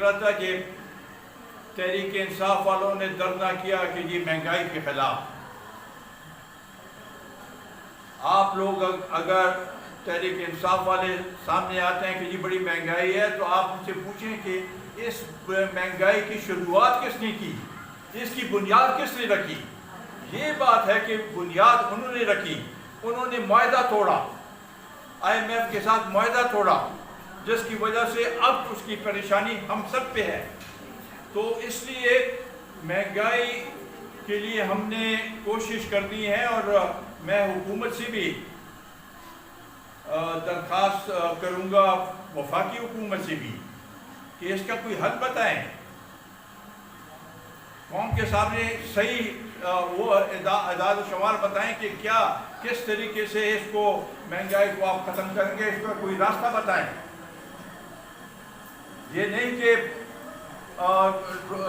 رہا تھا کہ تحریک انصاف والوں نے دھرنا کیا کہ جی مہنگائی کے خلاف. آپ لوگ اگر تحریک انصاف والے سامنے آتے ہیں کہ جی بڑی مہنگائی ہے، تو آپ ان سے پوچھیں کہ اس مہنگائی کی شروعات کس نے کی، اس کی بنیاد کس نے رکھی. یہ بات ہے کہ بنیاد انہوں نے رکھی. انہوں نے معاہدہ توڑا، IMF کے ساتھ معاہدہ توڑا، جس کی وجہ سے اب اس کی پریشانی ہم سب پہ ہے. تو اس لیے مہنگائی کے لیے ہم نے کوشش کرنی ہے، اور میں حکومت سے بھی درخواست کروں گا، وفاقی حکومت سے بھی، کہ اس کا کوئی حل بتائیں. قوم کے سامنے صحیح وہ اعداد و شمار بتائیں کہ کیا کس طریقے سے اس کو مہنگائی کو آپ ختم کریں گے. اس کا کوئی راستہ بتائیں. یہ نہیں کہ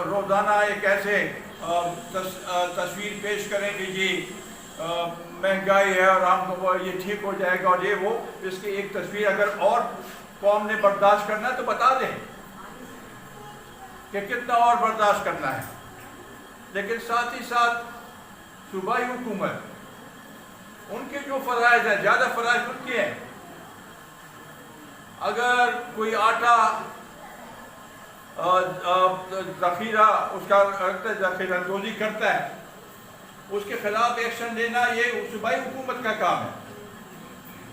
روزانہ ایک ایسے تصویر پیش کریں کہ جی مہنگائی ہے اور ہم کو یہ ٹھیک ہو جائے گا، اور یہ وہ. اس کی ایک تصویر اگر اور قوم نے برداشت کرنا ہے تو بتا دیں کہ کتنا اور برداشت کرنا ہے. لیکن ساتھ ہی ساتھ صوبائی حکومت، ان کے جو فرائض ہیں، زیادہ فرائض ان کے ہیں. اگر کوئی آٹا ذخیرہ اس کا ذخیرہ اندوزی کرتا ہے، اس کے خلاف ایکشن لینا یہ صوبائی حکومت کا کام ہے.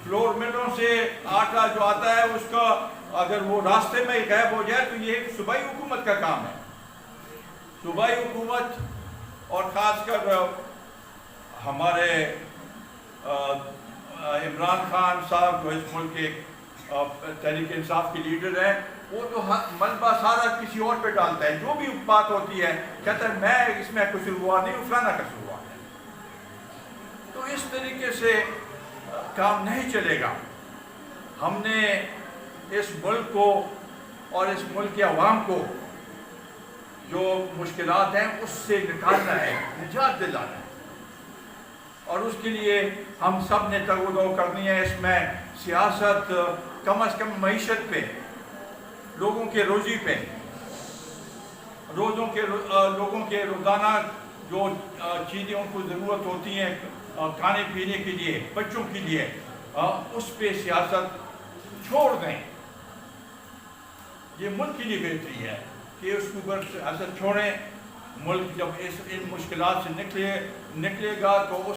فلور ملوں سے آٹا جو آتا ہے اس کا اگر وہ راستے میں غائب ہو جائے تو یہ صوبائی حکومت کا کام ہے. صوبائی حکومت اور خاص کر ہمارے عمران خان صاحب جو اس ملک کے تحریک انصاف کے لیڈر ہیں، وہ تو ملبہ سارا کسی اور پہ ڈالتا ہے. جو بھی بات ہوتی ہے کہتا ہے میں اس میں قصوروار نہیں ہوں، فلانا قصوروار ہے. تو اس طریقے سے کام نہیں چلے گا. ہم نے اس ملک کو اور اس ملک کے عوام کو جو مشکلات ہیں اس سے نکالنا ہے، نجات دلانا ہے. اور اس کے لیے ہم سب نے تگ و دو کرنی ہے. اس میں سیاست کم از کم معیشت پہ، لوگوں کے روزی پہ، لوگوں کے روزانہ جو چیزیں ان کو ضرورت ہوتی ہیں کھانے پینے کے لیے، بچوں کے لیے، اس پہ سیاست چھوڑ دیں. یہ ملک کے لیے بہتری ہے کہ اس کے اوپر سیاست چھوڑیں. ملک جب ان مشکلات سے نکلے گا تو